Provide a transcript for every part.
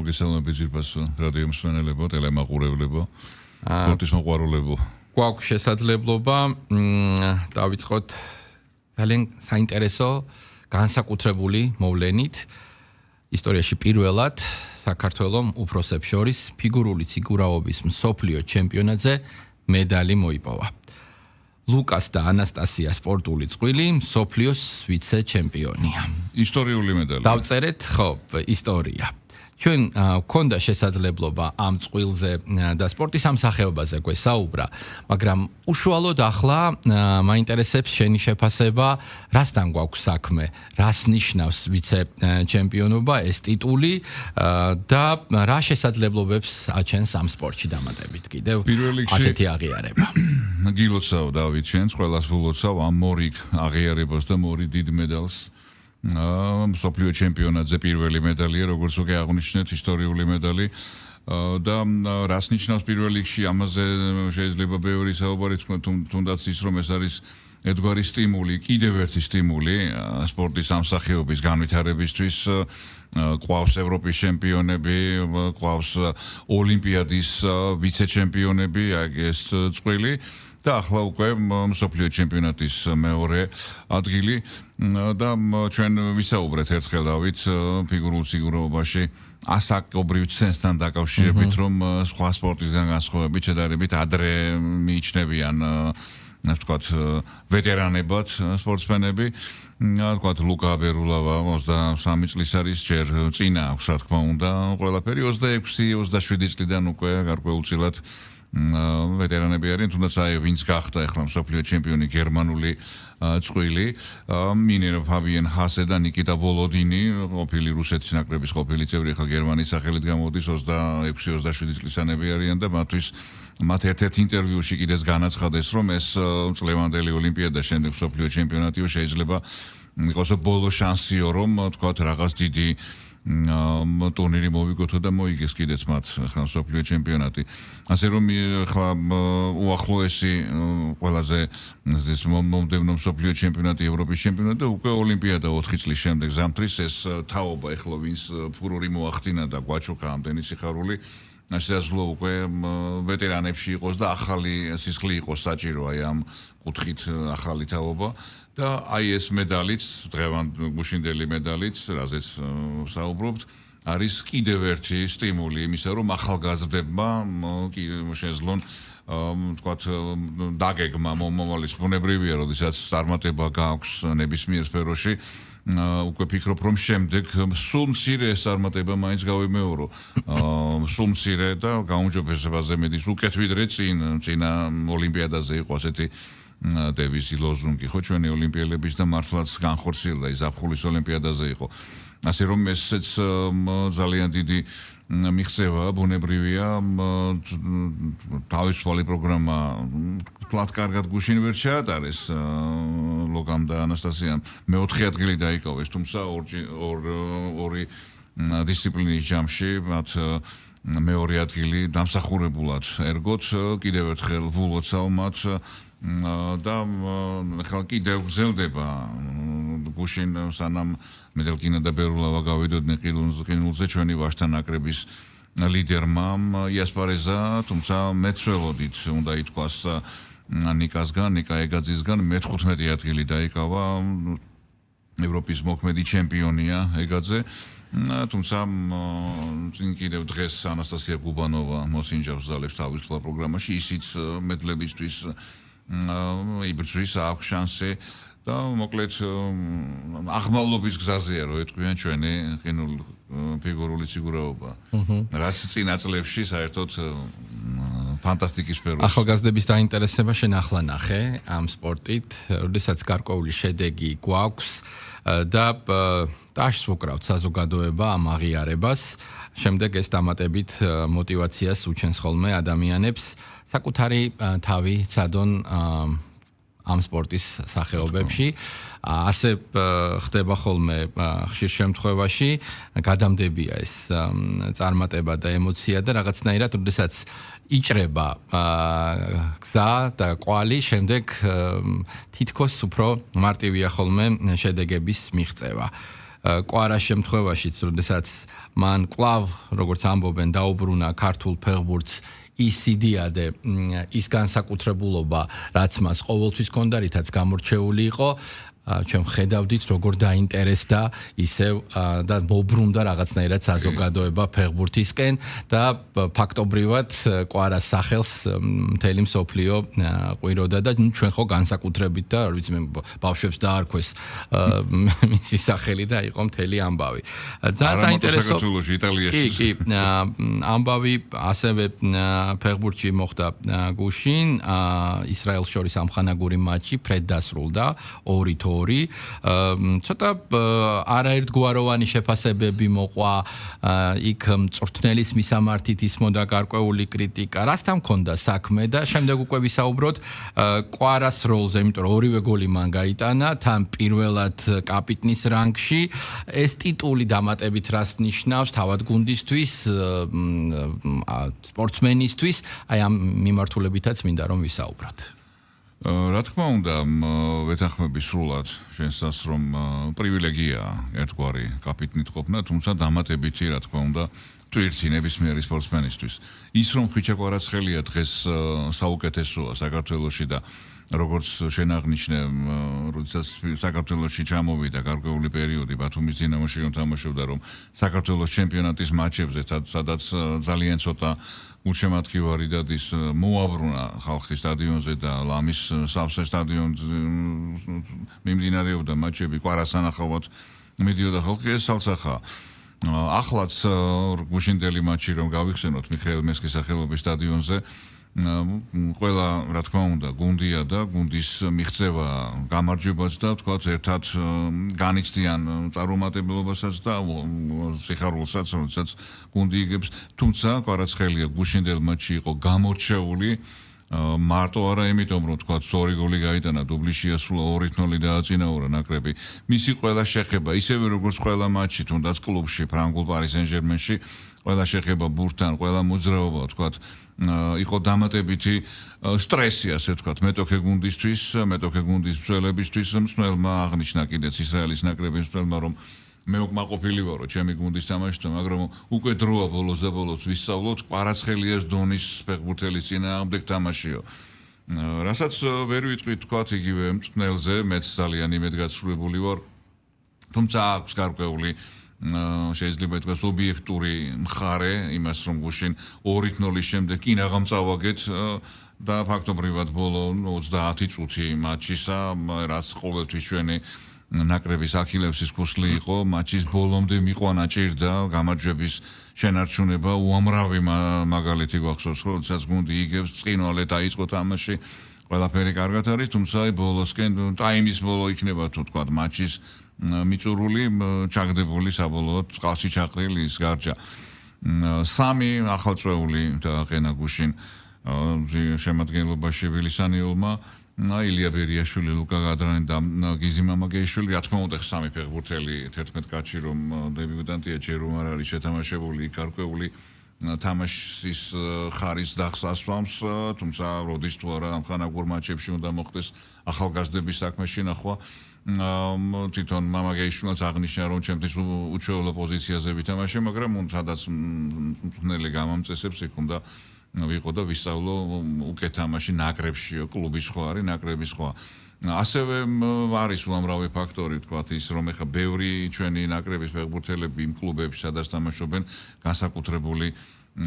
მოგესალმებით ძირფას რადიო მსმენელებო, ტელემაყურებლებო, სპორტის მოყვარულებო. გვაქვს შესაძლებლობა დავიწყოთ ძალიან საინტერესო განსაკუთრებული მოვლენით. ისტორიაში პირველად საქართველოს უფროსებს შორის ფიგურული სიგურაობის მსოფლიო ჩემპიონატზე მედალი მოიპოვა. ლუკას და ანასტასია სპორტული წყვილი მსოფლიოს ვიცე-ჩემპიონია. ისტორიული მედალი. დავწერეთ, ხო, ისტორია. ჩვენ გვქონდა შესაძლებლობა ამ წყვილზე და სპორტის ამ სახეობაზე გვესაუბრა, მაგრამ უშუალოდ ახლა მაინტერესებს შენი შეფასება, რასთან გვაქვს საქმე, რას ნიშნავს ვიცე-ჩემპიონობა, ეს ტიტული და რა შესაძლებლობებს აჩენს ამ სპორტში დამატებით კიდევ ასეთი აღიარება. გილოცავ დავით შენს, ყველას ვილოცავ ამ მორი აღიარებას და მორი დიდ მედალს. მსოფლიო ჩემპიონატზე პირველი მედალია, როგორც უკვე აღნიშნეთ, ისტორიული მედალი და რას ნიშნავს პირველ რიგში, ამაზე შეიძლება ბევრი საუბარი თქვა, თუნდაც ის რომ ეს არის ერთგვარი სტიმული, კიდევ ერთი სტიმული სპორტის ამსახეობის განვითარებისთვის. ყავს ევროპის ჩემპიონები, ყავს ოლიმპიადის ვიცე-ჩემპიონები, ეს წყვილი. და ახლა უკვე მსოფლიო ჩემპიონატის მეორე ადგილი და ჩვენ ვისაუბრეთ ერთხელ დავით ფიგურულ სიგურაობაში ასაკობრივ ცენსთან დაკავშირებით რომ სხვა სპორტისგან განსხვავებით შედარებით ადრე მიიჩნევიან ასე ვთქვათ ვეტერანებად სპორტსმენები ვთქვათ ლუკა ბერულავა 23 წლის არის ჯერ წინა აქვს რა თქმა უნდა ყველაფერი 26-27 წლიდან უკვე გარკვეულწილად ვეტერანები არიან, თუნდაც აი ვინც გახდა ახლა მსოფლიო ჩემპიონი გერმანული წყვილი, მინერ ფაბიენ ჰასე და ნიკიტა ვოლოდინი, ყოფილი რუსეთის ნაკრების ყოფილი წევრი, ახლა გერმანიის სახელით გამოდის 26-27 წლისანები არიან და მათ ერთ-ერთ ინტერვიუში კიდეც განაცხადეს, რომ ეს წლევანდელი ოლიმპიადა შემდეგ მსოფლიო ჩემპიონატიო შეიძლება იყოს ბოლო შანსიო, რომ თქვათ რაღაც დიდი ტურნირი მოვიგოთო და მოიგეს კიდეც მათ ხან მსოფლიო ჩემპიონატი. ასე რომ ხა უახლოესი ყველაზე ეს მომდევნო მსოფლიო ჩემპიონატი, ევროპის ჩემპიონატი და უკვე ოლიმპიადა 4 წლის შემდეგ ზამთრის ეს თაობა ეხლა ვინც ფურორი მოახდინა და გვაჩოქა ამდენი სიხარული შესაძლოა უკვე ვეტერანებში იყოს და ახალი სისხლი იყოს საჭირო აი ამ კუთხით ახალი თაობა. და აი ეს მედალიც, დღევანდელი გუშინდელი მედალიც, რაზეც საუბრობთ, არის კიდევ ერთი სტიმული იმისა, რომ ახალგაზრდებმა შეძლონ ვთქვათ დაგეგმა მომავალის ბუნებრივია, როდესაც წარმატება გააქვს ნებისმიერ სფეროში, უკვე ფიქრობ, რომ შემდეგ სულ მცირე წარმატება მაინც გავიმეორო. სულ მცირე და გაუმჯობესებაზე მედის უკეთ ვიდრე წინა ოლიმპიადაზე იყო ასეთი დევიზი ლოზუნგი ხო ჩვენი ოლიმპიელების და მართლაც განხორციელდა ის ზაფხულის ოლიმპიადაზე იყო. ასე რომ ესეც ძალიან დიდი მიღწევა ბუნებრივია თავისუფალი პროგრამა თლად კარგად გუშინ ვერ ჩაატარეს ლუკამ და ანასტასიამ მეოთხე ადგილი დაიკავეს თუმცა ორი დისციპლინის ჯამში მათ მეორე ადგილი დამსახურებულად ერგოთ კიდევ ერთხელ ვულოცავ მათ და ხალ კიდევ გრძელდება გუშინ სანამ მედალკინა და ბერულავა გავიდოდნენ ყინულზე ჩვენი ვაჟთა ნაკრების ლიდერმა იასპარეზა თუმცა მეცველოდით უნდა ითქვას ნიკა ეგაძისგან მე-15 ადგილი დაიკავა ევროპის მოქმედი ჩემპიონია ეგაძე თუმცა წინ კიდევ დღეს ანასტასია გუბანოვა მოსინჯავს ძალებს თავისუფალ პროგრამაში ისიც მედლებისთვის იბრძვის აქვს შანსი და მოკლედ აღმავლობის გზაზეა რო ეთქვიან ჩვენი ფიგურული სიგურაობა. რაც წინა წლებში საერთოდ ფანტასტიკის სფეროში. ახალგაზრდების დაინტერესება შენ ახლა ნახე ამ სპორტით, როდესაც გარკვეული შედეგი გვაქვს და დაშს ვუკრავთ საზოგადოება ამ აღიარებას, შემდეგ ეს დამატებით мотиваციას უჩენს ხოლმე ადამიანებს საკუთარი თავი ცადონ ამ სპორტის სახეობებში. ასე ხდება ხოლმე ხშირ შემთხვევაში, გადამდებია ეს წარმატება და ემოცია და რაღაცნაირად, როდესაც იჭრება გზა და ყვალი, შემდეგ თითქოს უფრო მარტივია ხოლმე შედეგების მიღწევა. კვარას შემთხვევაშიც, როდესაც მან კლავ, როგორც ამბობენ, დაუბრუნა ქართულ ფეხბურთს ის იდეადე, ის განსაკუთრებულობა, რაც მას ყოველთვის ჰქონდა, რითაც გამორჩეული იყო, ჩვენ ხედავდით, როგორ დაინტერესდა ისევ და მობრუნდა რაღაცნაირად საზოგადოება ფეხბურთისკენ და ფაქტობრივად კვარას სახელს მთელი მსოფლიო ყვიროდა და ჩვენ ხო განსაკუთრებით და ვიცი მე ბავშვებს დაარქვეს მისი სახელი და იყო მთელი ამბავი. ძალიან საინტერესო საქართველოში, იტალიაში. კი, ამბავი ასევე ფეხბურთში მოხდა გუშინ ისრაელს შორის ამხანაგური მატჩი ფრედ დასრულდა 2-2 ცოტა არაერთგვაროვანი შეფასებები მოყვა იქ მწვრთნელის მისამართით ისმოდა გარკვეული კრიტიკა რასთან მქონდა საქმე და შემდეგ უკვე ვისაუბროთ კვარას როლზე იმიტომ რომ ორივე გოლი მან გაიტანა თან პირველად კაპიტნის რანგში ეს ტიტული დამატებით რას ნიშნავს თავად გუნდისთვის სპორტსმენისთვის აი ამ მიმართულებითაც მინდა რომ ვისაუბროთ რა თქმა უნდა, ვეთანხმები სრულად შენსას, რომ პრივილეგიაა ერთგვარი კაპიტნით ყოფნა, თუმცა დამატებითი, რა თქმა უნდა, თვირთი ნებისმიერი სპორტსმენისთვის. ის რომ ხვიჩა კვარაცხელია დღეს საუკეთესოა საქართველოში და როგორც შენ აღნიშნე, როდესაც საქართველოში ჩამოვიდა გარკვეული პერიოდი ბათუმის დინამოში რომ თამაშობდა, რომ საქართველოს ჩემპიონატის მატჩებზე, სადაც ძალიან ცოტა გულშემატკივარი და ის მოაბრუნა ხალხის სტადიონზე და ლამის სავსე სტადიონზე მიმდინარეობდა მატჩები კვარასანახავად მიდიოდა ხალხი ეს სალსახაა. ახლაც გუშინდელი მატჩი რომ გავიხსენოთ მიხეილ მესკის სახელობის სტადიონზე ყველა რა თქმა უნდა გუნდია და გუნდის მიღწევა გამარჯვებაც და თქვათ ერთად განიცდიან წარუმატებლობასაც და სიხარულსაც როდესაც გუნდი იგებს თუმცა კვარაცხელია გუშინდელ მატჩში იყო გამორჩეული მარტო არა იმიტომ რომ თქვათ 2 გოლი გაიტანა დუბლში ასულა 2-0 დააწინაურა ნაკრები მისი ყველა შეხება ისევე როგორც ყველა მატჩი თუნდაც კლუბში ფრანგულ პარი სენ-ჟერმენში ყველა შეხება ბურთთან ყველა მოძრაობა თქვათ იყო დამატებითი სტრესი ასე თქვათ მეტოქე გუნდისთვის მეტოქე გუნდის მსვლელებისთვის მსმელმა აღნიშნა კიდეც ისრაელის ნაკრების მსმელმა რომ მე უკმაყოფილი ვარო ჩემი გუნდის თამაშთან მაგრამ უკვე დროა ბოლოს და ბოლოს ვისწავლოთ კვარაცხელიას დონის ფეხბურთელის წინააღმდეგ თამაშიო რასაც ვერ ვიტყვი თქვათ იგივე მწვრთნელზე მეც ძალიან იმედგაცრუებული ვარ თუმცა აქვს გარკვეული შეიძლება ითქვას ობიექტური მხარე იმას რომ გუშინ 2-0-ის შემდეგ კი რაღაც წავაგეთ და ფაქტობრივად ბოლო 30 წუთი მატჩისა რაც ყოველთვის ჩვენი ნაკრების ახილევსის ქუსლი იყო მატჩის ბოლომდე მიყვანა ჭირდა გამარჯვების შენარჩუნება უამრავი მაგალითი გვახსოვს როდესაც გუნდი იგებს წინვალე დაიწყო თამაში ყველაფერი კარგად არის თუმცა ბოლოსკენ ტაიმის ბოლო იქნება თუ თქვა მატჩის მიწურული ჩაგდებული საბოლოოდ წყალში ჩაყრილი ის გარჯა სამი ახალწეული დააყენა გუშინ შემადგენლობაში ვილისანიულმა ილია ბერიაშვილი, ლუკა გადრანი და გიზი მამაგეიშვილი, რა თქმა უნდა, სამი ფეხბურთელი 11 კაცი რომ დებიუტანტია ჯერ რომ არ არის შეთამაშებული, გარკვეული თამაშის ხარის დახსასვამს, თუმცა როდის თუ არა ამხანაგურ მატჩებში უნდა მოხდეს ახალგაზრდების საქმეში ნახვა. თვითონ მამაგეიშვილიც აღნიშნა რომ ჩემთვის უჩვეულო პოზიციაზე ვითამაშე, მაგრამ სადაც მწვრთნელი გამამწესებს იქ უნდა ვიყო და ვისწავლო უკეთ თამაში ნაკრებშიო, კლუბის ხო არის, ნაკრების ხო. ასევე არის უამრავი ფაქტორი, თქვათ ის რომ ეხა ბევრი ჩვენი ნაკრების ფეხბურთელები იმ კლუბებში სადაც თამაშობენ, განსაკუთრებული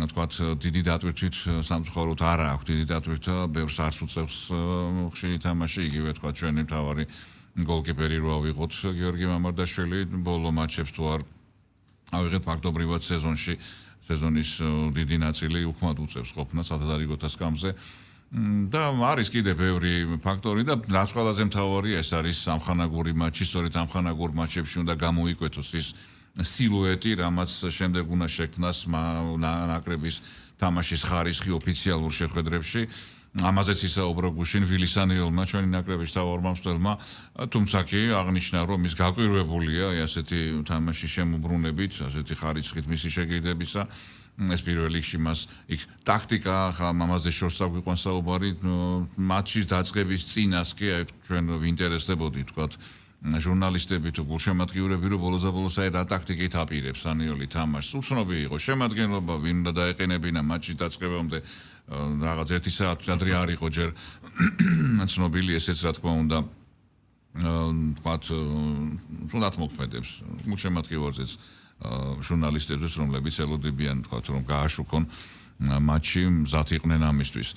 თქვათ დიდი დატვირთვით სამწუხაროდ არა აქვს დიდი დატვირთვა, ბევრს არც უწევს ხშირი თამაში, იგივე თქვათ ჩვენი მთავარი გოლკიპერი რო ავიღოთ გიორგი მამარდაშვილი, ბოლო მატჩებს თუ არ ავიღეთ ფაქტობრივად სეზონის დიდი ნაწილი უხმად უწევს ყოფნა სადადარიგოთა სკამზე და არის კიდე ბევრი ფაქტორი და რაც ყველაზე მთავარია ეს არის ამხანაგური მატჩი, სწორედ ამხანაგურ მატჩებში უნდა გამოიკვეთოს ის სილუეტი, რამაც შემდეგ უნდა შექმნას ნაკრების თამაშის ხარისხი ოფიციალურ შეხვედრებში. ამაზეც ისაუბრა გუშინ ვილისანიოლმა ჩვენი ნაკრების თავმჯდომარემ მსვლელმა, თუმცა კი აღნიშნა რომ ის გაკვირვებულია ასეთი თამაშის შემოbrunებით, ასეთი ხარისხით მისი შეგირდებისა. ეს პირველ რიგში მას იქ ტაქტიკა ამაზე შორს აგვიყვანს საუბარი მატჩის დაწყების წინას კი ჩვენ ვინტერესდებოდი თქვათ ჟურნალისტები თუ გულშემატკივრები რომ ბოლოს აი რა ტაქტიკით აპირებს სანიოლი თამაშს. უცნობი იყო შემადგენლობა, ვინ უნდა დაეყენებინა მატჩის დაწყებამდე რაღაც 1 საათი ადრე არ იყო ჯერ ცნობილი ესეც რა თქმა უნდა თქვათ თუნდაც მოქმედებს გულშემატკივარზეც ჟურნალისტებიც რომლებიც ელოდებიან თქვათ რომ გააშუქონ მატჩი მზად იყვნენ ამისთვის.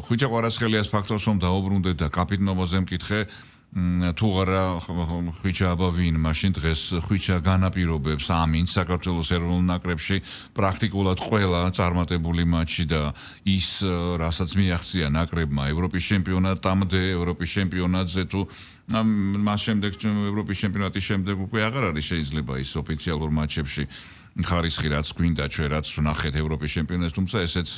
ხვიჩა ყვარაცხელიას ფაქტორს რომ დაუბრუნდეთ და კაპიტნობაზე მკითხე თუ არა ხვიჩა აბა ვინ მაშინ დღეს ხვიჩა განაპირობებს ამინს საქართველოს ეროვნულ ნაკრებში პრაქტიკულად ყველა წარმატებული მატჩი და ის რასაც მიაღწია ნაკრებმა ევროპის ჩემპიონატამდე ევროპის ჩემპიონატზე თუ მას შემდეგ ევროპის ჩემპიონატის შემდეგ უკვე აღარ არის შეიძლება ის ოფიციალურ მატჩებში ხარისხი რაც გვინდა ჩვენ რაც ვნახეთ ევროპის ჩემპიონატს თუმცა ესეც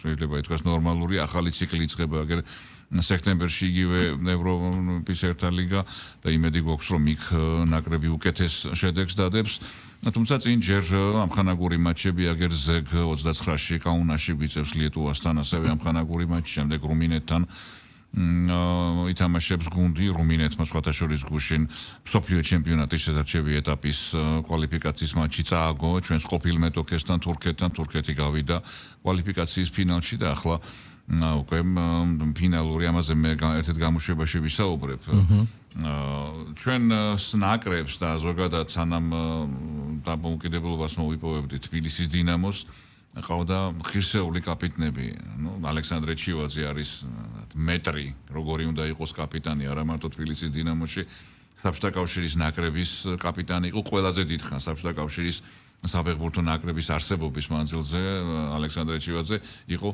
შეიძლება ითქვას ნორმალური ახალი ციკლი იწყება აგერ სექტემბერში იგივე ევროპის ერთა ლიგა და იმედი გვაქვს რომ იქ ნაკრები უკეთეს შედეგს დადებს თუმცა წინ ჯერ ამხანაგური მატჩები აგერ ზეგ 29-ში კაუნასში გვიწევს ლიეტუვასთან ასევე ამხანაგური მატჩი შემდეგ რუმინეთთან ითამაშებს გუნდი რუმინეთმა სხვათა შორის გუშინ მსოფლიო ჩემპიონატის შესარჩევი ეტაპის კვალიფიკაციის მატჩი წააგო ჩვენს ყოფილ მეტოქესთან თურქეთი გავიდა კვალიფიკაციის ფინალში და ახლა უკვე ფინალური ამაზე მე ერთ-ერთ გამოშვებაში ვისაუბრებ ჩვენ ნაკრებს და ზოგადად სანამ დამოუკიდებლობას მოვიპოვებდით თბილისის დინამოს ყავდა ღირსეული კაპიტნები ალექსანდრე ჩივაძე არის მეტრი როგორი უნდა იყოს კაპიტანი არა მარტო თბილისის დინამოში საბჭოთა კავშირის ნაკრების კაპიტანი იყო ყველაზე დიდხანს საბჭოთა კავშირის საფეხბურთო ნაკრების არსებობის მანძილზე ალექსანდრე ჩივაძე იყო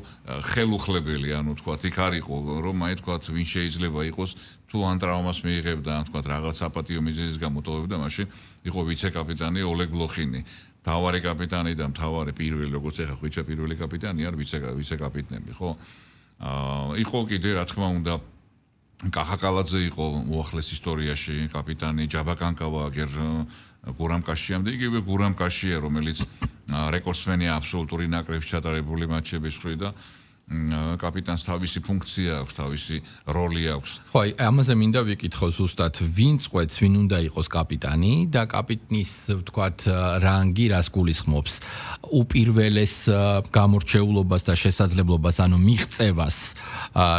ხელუხლებელი ანუ თქვა იქ არ იყო რომ აი თქვა ვინ შეიძლება იყოს თუ ან ტრავმას მიიღებდა ან თქვა რაღაც საპატიო მიზეზის გამო ტოვებდა მაშინ იყო ვიცე-კაპიტანი ოლეგ ბლოხინი თავარი კაპიტანი და მთავარი პირველი როგორც ეხა ხვიჩა პირველი კაპიტანი არ ვიცე-კაპიტნები ხო იყო კიდე რა თქმა უნდა კახაკალაძე იყო უახლეს ისტორიაში კაპიტანი ჯაბაკანკავა აგერ გურამ კაშიამ და იგივე გურამ კაშია რომელიც რეკორდსმენია აბსოლუტური ნაკრების ჩატარებული მატჩების მხრიდან კაპიტანს თავისი ფუნქცია აქვს, თავისი როლი აქვს. ხო, ამაზე მინდა ვიკითხო ზუსტად, ვინ წყვეტს, ვინ უნდა იყოს კაპიტანი და კაპიტნის, ვთქვათ, რანგი რას გულისხმობს? უპირველეს გამორჩეულობას და შესაძლებლობას, ანუ მიღწევას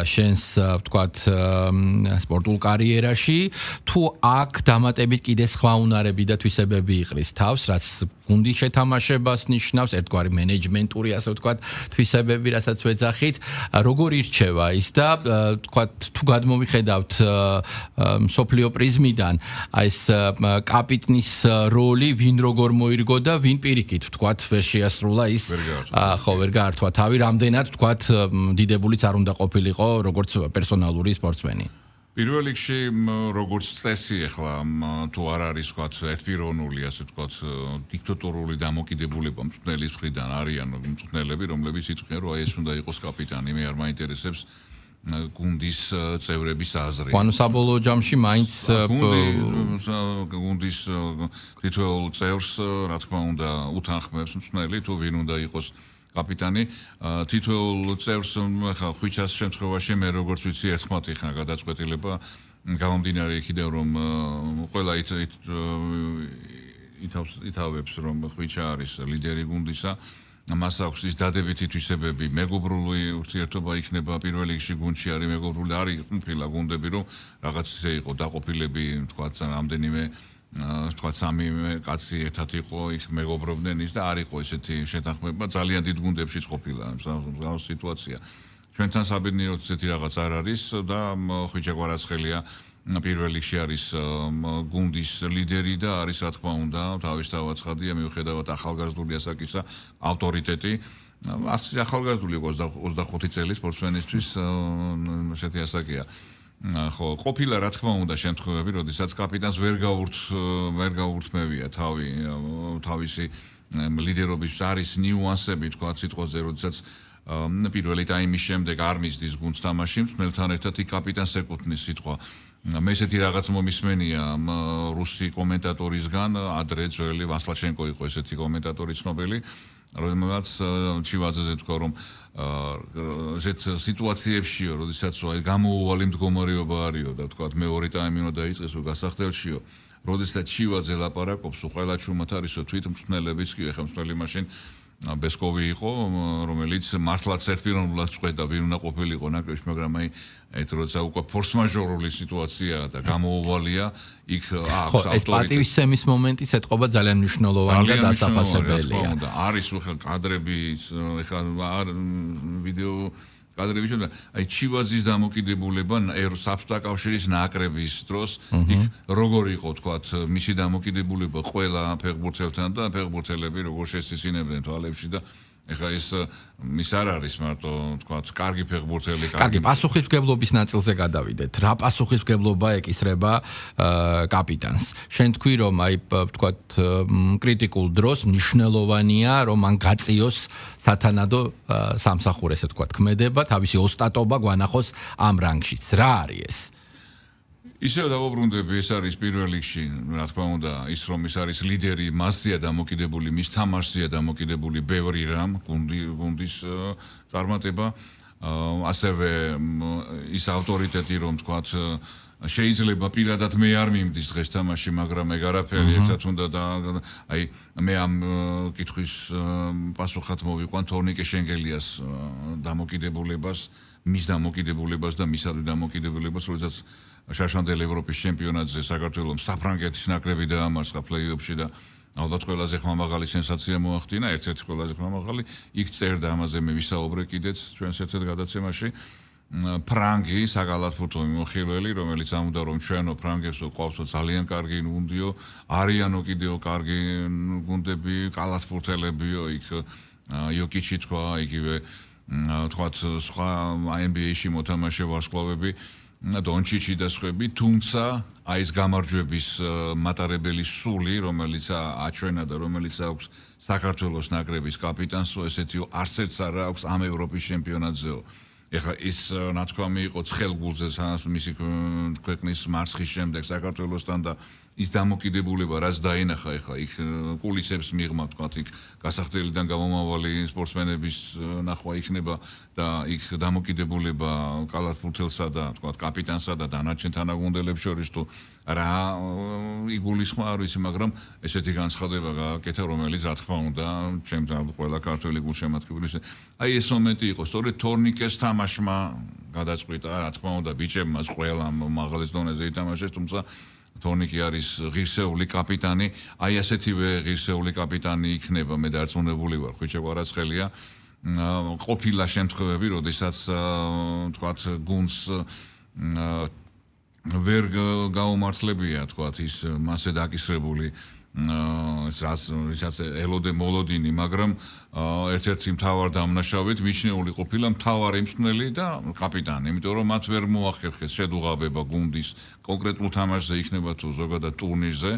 შენს, ვთქვათ, სპორტულ კარიერაში, თუ აქ დამატებით კიდე სხვა უნარები და თვისებები იყრის თავს, რაც გუნდი შეთამაშებას ნიშნავს, ერთგვარი მენეჯმენტური, ასე ვთქვათ, თვისებები, რასაც ვეძახით, როგორ ირჩევა ის და ვთქვათ, თუ გადმოვიხედავთ მსოფლიო პრიზმიდან, ეს კაპიტნის როლი ვინ როგორ მოირგო და ვინ პირიქით, ვთქვათ, ვერ შეასრულა ის, ხო, ვერ გაართვა თავი, რამდენად, ვთქვათ, დიდებულიც არ უნდა ყოფილიყო, როგორც პერსონალური სპორტსმენი. პირველ რიგში როგორც წესი ახლა თუ არ არის ვთქვათ ერთპიროვნული ასე ვთქვათ დიქტატორული დამოკიდებულება მწვრთნელის მხრიდან არიან მწვრთნელები რომლებიც იტყვიან რომ აი ეს უნდა იყოს კაპიტანი მე არ მაინტერესებს გუნდის წევრების აზრი. ანუ საბოლოო ჯამში მაინც გუნდის თითოეულ წევრს რა თქმა უნდა უთანხმებს მწვრთნელი თუ ვინ უნდა იყოს კაპიტანი თითოეულ წევრს ხა ხვიჩას შემთხვევაში მე როგორც ვიცი ერთხმად იქნა გადაწყვეტილება გამომდინარე იქიდან რომ ყველა ითავებს რომ ხვიჩა არის ლიდერი გუნდისა მას აქვს ის დადებითი თვისებები მეგობრული ურთიერთობა იქნება პირველ რიგში გუნდში არის მეგობრული არის ყოფილა გუნდები რომ რაღაც ისე იყო დაყოფილები თქვა რამდენიმე თქვათ სამი კაცი ერთად იყო იქ მეგობრობდნენ ის და არ იყო ესეთი შეთანხმება ძალიან დიდ გუნდებშიც ყოფილა მსგავს სიტუაცია ჩვენთან საბედნიეროდ ესეთი რაღაც არ არის და ხვიჩა კვარაცხელია პირველ რიგში არის გუნდის ლიდერი და არის რა თქმა უნდა თავისთავად ცხადია მიუხედავად ახალგაზრდული ასაკისა ავტორიტეტი ახალგაზრდული 25 წელი სპორტსმენისთვის ესეთი ასაკია ხო ყოფილა რა თქმა უნდა შემთხვევები, როდესაც კაპიტანს ვერ გაურთმევია თავისი ლიდერობის არის ნიუანსები თქვა სიტყვაზე, როდესაც პირველი ტაიმის შემდეგ არ მისდის გუნდს თამაში, მსმელთან ერთად იქ კაპიტანს ეკუთვნის სიტყვა. მე ესეთი რაღაც მომისმენია რუსი კომენტატორისგან, ადრე ძველი ვასლაჩენკო იყო ესეთი კომენტატორი ცნობილი, რომელმაც ჩივაძეზე თქვა, რომ ესეთ სიტუაციებშიო, როდესაც აი გამოუვალი მდგომარეობა არისო და თქვა მეორე ტაიმი უნდა დაიწყესო გასახდელშიო, როდესაც ჩივაძე ლაპარაკობს, ყველა ჩუმად არისო თვითმწვრთნელებიც კი ეხა მსვლელი მაშინ ბესკოვი იყო, რომელიც მართლაც ერთპიროვნულად წვედა, ვინ უნდა ყოფილიყო ნაკრებში, მაგრამ აი ეს როცა უკვე ფორსმაჟორული სიტუაციაა და გამოუვალია, იქ აქვს ავტორიტეტი. ეს პატივისცემის მომენტიც ეთყობა ძალიან მნიშვნელოვანი და დასაფასებელია. არის ხა კადრები, ხა ვიდეო კადრები შევიდა. აი ჩივაძის დამოკიდებულება საბჭოთა კავშირის ნაკრების დროს იქ როგორ იყო თქვათ მისი დამოკიდებულება ყველა ფეხბურთელთან და ფეხბურთელები როგორ შესწინებდნენ თვალებში და ეხლა ეს მის არ არის მარტო თქვათ კარგი ფეხბურთელი, კარგი პასუხისმგებლობის ნაწილზე გადავიდეთ. რა პასუხისმგებლობა ეკისრება კაპიტანს? შენ თქვი რომ აი თქვათ კრიტიკულ დროს მნიშვნელოვანია რომ მან გაწიოს სათანადო სამსახური, ესე თქვათ, ქმედება, თავისი ოსტატობა გვანახოს ამ რანგშიც. რა არის ეს? ისევ დავუბრუნდები, ეს არის პირველ რიგში, რა თქმა უნდა, ის რომ ის არის ლიდერი, მასზეა დამოკიდებული, მის თამაშზეა დამოკიდებული ბევრი რამ, გუნდის წარმატება, ასევე ის ავტორიტეტი, რომ თქვათ, შეიძლება პირადად მე არ მიმდის დღეს თამაში, მაგრამ ეგ არაფერი ერთად უნდა და აი მე ამ კითხვის პასუხად მოვიყვან თორნიკე შენგელიას დამოკიდებულებას, მის დამოკიდებულებას და მისადმი დამოკიდებულებას, როდესაც შაშანდელ ევროპის ჩემპიონატზე საქართველოს საფრანგეთის ნაკრები დაამარცხა პლეი-ოფში და ალბათ ყველაზე ხმამაღალი სენსაცია მოახდინა, ერთ-ერთი ყველაზე ხმამაღალი, იქ წერდა ამაზე მე ვისაუბრე კიდეც ჩვენს ერთ-ერთ გადაცემაში. ფრანგი საკალათბურთო მიმოხილველი, რომელიც ამბობდა რომ ჩვენო ფრანგებს ყავსო ძალიან კარგი გუნდიო, არიანო კიდეო კარგი გუნდები, კალათბურთელებიო, იქ იოკიჩი თქვა, იგივე თქვათ სხვა NBA-ში მოთამაშე ვარსკვლავები, დონჩიჩი და სხვები, თუმცა აი ეს გამარჯვების მატარებელი სული, რომელიც აჩვენა და რომელიც აქვს საქართველოს ნაკრების კაპიტანსო, ესეთიო არც ერთს არ აქვს ამ ევროპის ჩემპიონატზეო. ეხლა ის ნათქვამი იყო ცხელგულზე მისი ქვეყნის მარცხის შემდეგ საქართველოსთან და ის დამოკიდებულება რაც დაინახა ეხლა იქ კულისებს მიღმა თქვა იქ გასახდელიდან გამომავალი სპორტსმენების ნახვა იქნება და იქ დამოკიდებულება კალათბურთელსა და თქვა კაპიტანსა და დანარჩენ თანაგუნდელებს შორის თუ რა იგულისხმა არ ვიცი, მაგრამ ესეთი განცხადება გააკეთა, რომელიც რა თქმა უნდა ჩემთან ყველა ქართველი გულშემატკივრის აი ეს მომენტი იყო, სწორედ თორნიკეს თამაშმა გადაწყვიტა, რა თქმა უნდა ბიჭებმა ყველა მაღალ დონეზე ითამაშეს, თუმცა თორნიკე არის ღირსეული კაპიტანი, აი ასეთივე ღირსეული კაპიტანი იქნება, მე დარწმუნებული ვარ, ხვიჩა კვარაცხელია. ყოფილა შემთხვევები, როდესაც თქვათ გუნდს ვერ გაუმართლებია თქვათ ის მასე დაკისრებული რასაც ელოდე მოლოდინი, მაგრამ ერთ-ერთი მთავარ დამნაშავედ მიჩნეული ყოფილა მთავარი მსმენელი და კაპიტანი, იმიტომ რომ მათ ვერ მოახერხეს შედუღაბება გუნდის კონკრეტულ თამაშზე იქნება თუ ზოგადად ტურნირზე.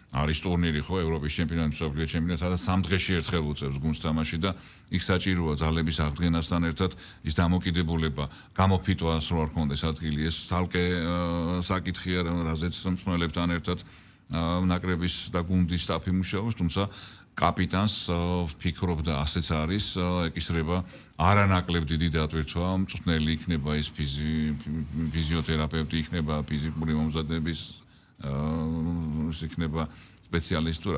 არის ტურნირი ხო, ევროპის ჩემპიონატი, მსოფლიო ჩემპიონატი, სადაც 3 დღეში ერთხელ უწევს გუნდს თამაში და იქ საჭიროა ძალების აღდგენასთან ერთად ის დამოკიდებულება, გამოფიტვას რო არ ქონდეს ადგილი, ეს ცალკე საკითხია, რაზეც მსმენელებთან ერთად ნაკრების და გუნდის სტაფი მუშაობს, თუმცა კაპიტანს ვფიქრობ და ასეც არის, ეკისრება არანაკლებ დიდი დატვირთვა, მწვრთნელი იქნება ის ფიზიოთერაპევტი იქნება, ფიზიკური მომზადების იქნება სპეციალისტი,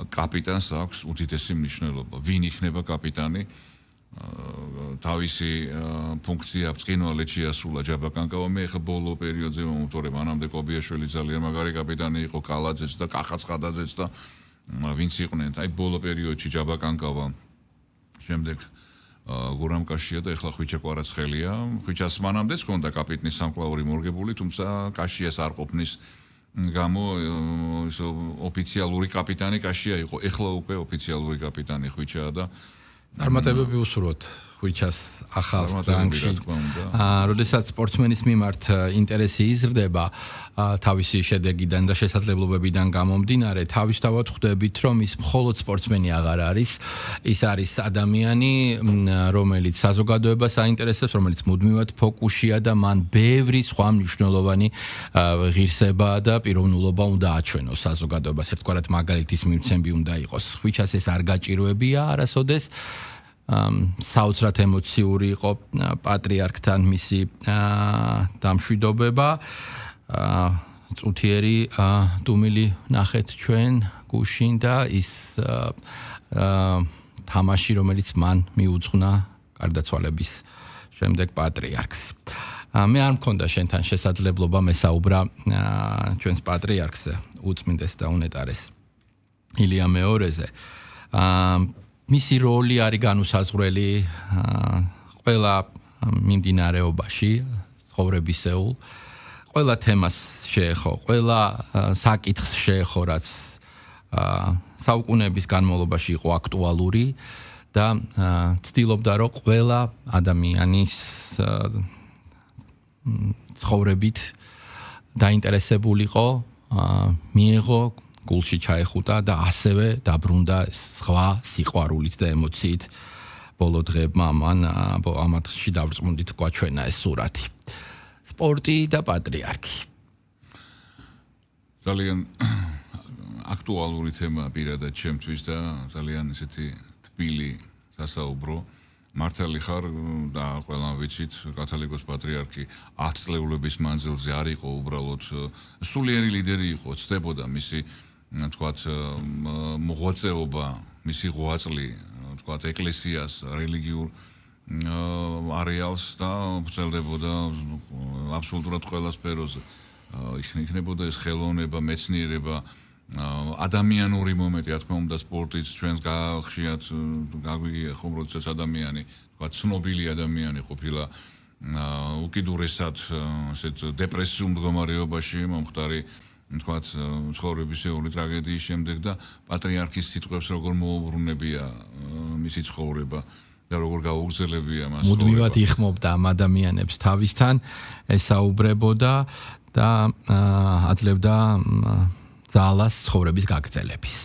კაპიტანს აქვს უდიდესი მნიშვნელობა. ვინ იქნება კაპიტანი? თავისი ფუნქცია ბრწყინვალედ შეასრულა ჯაბაკანკავა. მე ხა ბოლო პერიოდზე მომთორე, მანამდე კობიაშვილი ძალიან მაგარი კაპიტანი იყო, კალაძეც და კახაცხადაძეც და ვინც იყვნენ. აი ბოლო პერიოდში ჯაბაკანკავა, შემდეგ გურამკაშია და ეხლა ხვიჩა კვარაცხელია. ხვიჩას მანამდეც ჰქონდა კაპიტნის სამკლაური მორგებული, თუმცა კაშიას არ ყოფნის გამო ოფიციალური კაპიტანი კაშია იყო. ეხლა უკვე ოფიციალური კაპიტანი ხვიჩაა და წარმატებები უსურვოთ ხუჩას ახალ რანგში. როდესაც სპორტსმენის მიმართ ინტერესი იზრდება თავისი შედეგიდან და შესაძლებლობებიდან გამომდინარე, თავისთავად ხვდებით, რომ ის მხოლოდ სპორტსმენი აღარ არის, ის არის ადამიანი, რომელიც საზოგადოებას აინტერესებს, რომელიც მუდმივად ფოკუსია და მან ბევრი სხვა მნიშვნელოვანი ღირსება და პიროვნულობა უნდა აჩვენოს საზოგადოებას. ერთგვარად მაგალითის მიმცემი უნდა იყოს. ხუჩას ეს არ გაჭირვებია არასოდეს. საოცრად ემოციური იყო პატრიარქთან მისი დამშვიდობება. წუთიერი დუმილი ნახეთ ჩვენ გუშინ და ის თამაში, რომელიც მან მიუძღვნა გარდაცვალების შემდეგ პატრიარქს. მე არ მქონდა შენთან შესაძლებლობა მესაუბრა ჩვენს პატრიარქზე, უწმინდეს და უნეტარეს ილია მეორეზე. მისი როლი არის განუსაზღვრელი ყველა მიმდინარეობაში, ცხოვრებისეულ, ყველა თემას შეეხო, ყველა საკითხს შეეხო, რაც საუკუნეების განმავლობაში იყო აქტუალური და ცდილობდა, რომ ყველა ადამიანის ცხოვრებით დაინტერესებულიყო, მიიღო გულში ჩაეხუტა და ასევე დაბრუნდა სხვა სიყვარულით და ემოციით ბოლო დღეებმა ამათში დავრწმუნდით გვაჩვენა ეს სურათი. სპორტი და პატრიარქი. ძალიან აქტუალური თემა პირადად ჩემთვის და ძალიან ისეთი თბილი სასაუბრო. მართალი ხარ და ყველამ ვიცით, კათოლიკოს პატრიარქი 10 წლეულების მანძილზე არ იყო უბრალოდ სულიერი ლიდერი იყო, ცდებოდა მისი თქვათ მოღვაწეობა, მისი ღვაწლი, თქვათ ეკლესიას, რელიგიურ არეალს და ვრცელდებოდა აბსოლუტურად ყველა სფეროზე. იქნებოდა ეს ხელოვნება, მეცნიერება, ადამიანური მომენტი, რა თქმა უნდა, სპორტიც ჩვენს ხშირად გაგვიგია ხომ, როდესაც ადამიანი, თქვათ, ცნობილი ადამიანი ყოფილა უკიდურესად ასეთ დეპრესიულ მდგომარეობაში, მომხდარი თქვათ ცხოვრებისეული ტრაგედიის შემდეგ და პატრიარქის სიტყვებს როგორ მოუბრუნებია მისი ცხოვრება და როგორ გაუგრძელებია მას. მუდმივად იხმობდა ამ ადამიანებს თავისთან, ესაუბრებოდა და აძლევდა ძალას ცხოვრების გაგრძელების.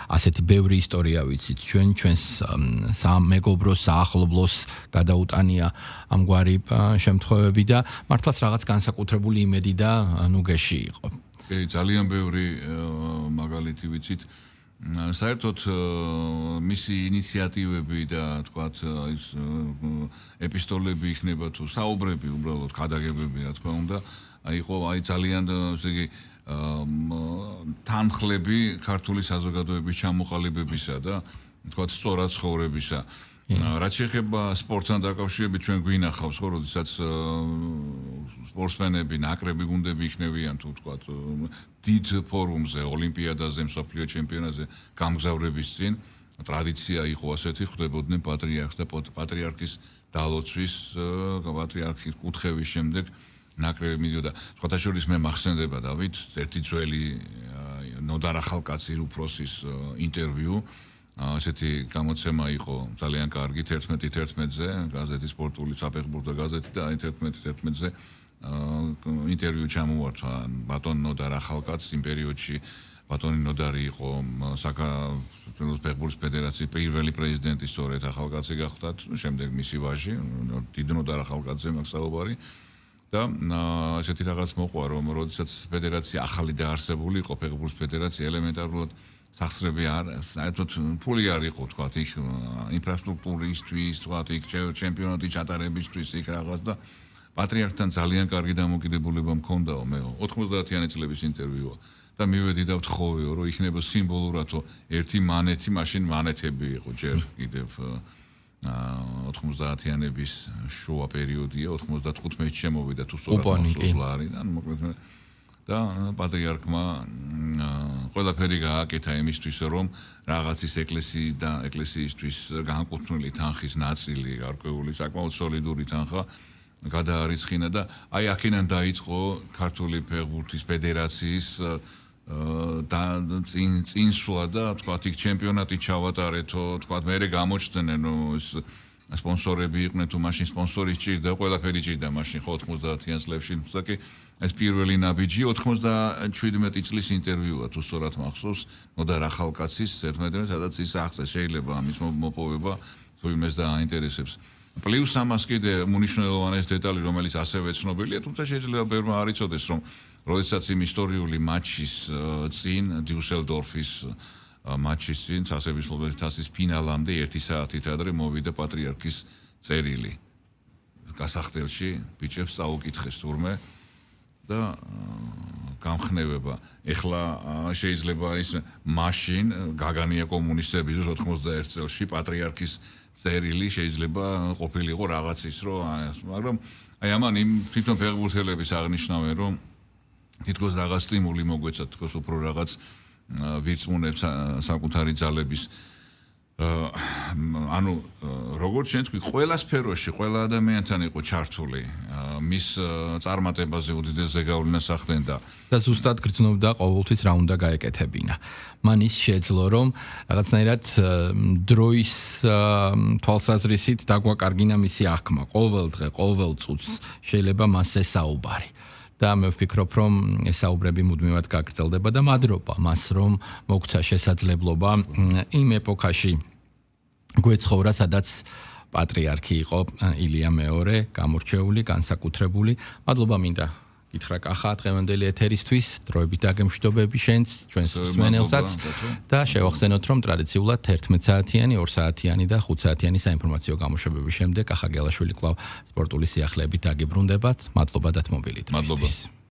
ასეთი ბევრი ისტორია ვიცით ჩვენს სამეგობროს, საახლობლოს გადაუტანია ამგვარი შემთხვევები და მართლაც რაღაც განსაკუთრებული იმედი და ნუგეში იყო. ძალიან ბევრი მაგალითი ვიცით. საერთოდ მისი ინიციატივები და თქვათ ის ეპისტოლები იქნება თუ საუბრები უბრალოდ ქადაგებები, რა თქმა უნდა, იყო ძალიან ესე იგი თანხლები ქართული საზოგადოების ჩამოყალიბებისა და თქვათ სწორად ცხოვრებისა. რაც შეეხება სპორტთან დაკავშირებით, ჩვენ გვინახავს ხო, როდესაც სპორტსმენები, ნაკრები, გუნდები იქნებიან თუ თქვათ დიდ ფორუმზე, ოლიმპიადაზე, მსოფლიო ჩემპიონატზე გამგზავრების წინ ტრადიცია იყო ასეთი, ხვდებოდნენ პატრიარქს და პატრიარქის დალოცვის, პატრიარქის კუთხევის შემდეგ ნაკრები მიდიოდა. სხვათა შორის მე მახსენდება დავით, ერთი ძველი ნოდარ ახალკაცის უფროსის ინტერვიუ. ასეთი გამოცემა იყო ძალიან კარგი 11:11-ზე, გაზეთი სპორტული საფეხბურთო გაზეთი და 11:11-ზე ინტერვიუ ჩამოვარდა ბატონ ნოდარ ახალკაცს იმ პერიოდში. ბატონი ნოდარი იყო საქართველოს ფეხბურთის ფედერაციის პირველი პრეზიდენტი, სწორედ ახალკაცი გახლდათ, შემდეგ მისი ვაჟი, დიდ ნოდარ ახალკაცზე მაქვს საუბარი. და ასეთი რაღაც მოყვა, რომ როდესაც ფედერაცია ახალი დაარსებული იყო, ფეხბურთის ფედერაცია ელემენტარულად სახსრები საერთოდ ფული არ იყო, თქვათ, იქ ინფრასტრუქტურისთვის, თქვათ, იქ ჩემპიონატი ჩატარებისთვის, იქ რაღაც და პატრიარქთან ძალიან კარგი დამოკიდებულება მქონდაო მე 90-იანი წლების ინტერვიუა და მივედი და ვთხოვეო, რომ იქნება სიმბოლურადო ერთი მანეთი, მაშინ მანეთები იყო ჯერ კიდევ 90-იანების შუა პერიოდია, 95-ში შემოვიდა თუ სწორად მოსულარი და მოკლედ და პატრიარქმა ყველაფერი გააკეთა იმისთვის, რომ რაღაცის ეკლესიისთვის განკუთვნილი თანხის ნაწილი, გარკვეული საკმაოდ სოლიდური თანხა გადაარიცხინა და აი აქედან დაიწყო ქართული ფეხბურთის ფედერაციის და წინსვლა და თქვათ იქ ჩემპიონატი ჩავატარეთო, თქვათ მერე გამოჩნდნენ ეს სპონსორები იყვნენ თუ მაშინ სპონსორი სჭირდა, ყველაფერი სჭირდა მაშინ ხო 90-იან წლებში, თუმცა ეს პირველი ნაბიჯი 97 წლის ინტერვიუა თუ სწორად მახსოვს, ნოდარ ახალკაცის ერთმანეთთან სადაც ის აღწევს შეიძლება ამის მოპოვება თუ იმეს დააინტერესებს. პლუს ამას კიდე უნიშნელოვანეს დეტალი რომელიც ასევე ცნობილია, თუმცა შეიძლება ბევრმა არ იცოდეს რომ როდესაც იმ ისტორიული მატჩის წინ დიუსელდორფის მატჩის წინ წასების ფლობელთასის ფინალამდე 1 საათით ადრე მოვიდა პატრიარქის წერილი გასახდელში ბიჭებს წაუკითხეს თურმე და გამხნევება. ეხლა შეიძლება ის მაშინ გაგანია კომუნისტების 91 წელს პატრიარქის წერილი შეიძლება ყოფილიყო რაღაცის რომ მაგრამ აი ამან იმ თვითონ ფეხბურთელების აღნიშნავენ რომ თითქოს რაღაც სტიმული მოგვეცა თითქოს უფრო რაღაც ვირწმუნებს საკუთარი ძალების ანუ როგორც ჩვენ თქვი ყველა სფეროში ყველა ადამიანთან იყო ჩართული მის წარმატებაზე უდიდეს ზეგავლენას ახდენდა და ზუსტად გრძნობდა ყოველთვის რა უნდა გაეკეთებინა. მან ის შეძლო რომ რაღაცნაირად დროის თვალსაზრისით დაგვაკარგინა მისი აღქმა ყოველ დღე ყოველ წუთს შეიძლება მას ესაუბარი. და მე ვფიქრობ რომ ესაუბრები მუდმივად გაგრძელდება და მადრობა მას რომ მოგცა შესაძლებლობა იმ ეპოქაში გვეცხოვრა სადაც პატრიარქი იყო ილია მეორე გამორჩეული განსაკუთრებული მადლობა მინდა გითხრა კახა დღევანდელი ეთერისთვის დროებით დაგემშვიდობები შენს ჩვენს მსმენელსაც და შევახსენოთ რომ ტრადიციულად 11 საათიანი 2 საათიანი და 5 საათიანი საინფორმაციო გამოშვებების შემდეგ კახა გელაშვილი კვლავ სპორტული სიახლეებით დაგიბრუნდებათ მადლობა დათმობილით მადლობა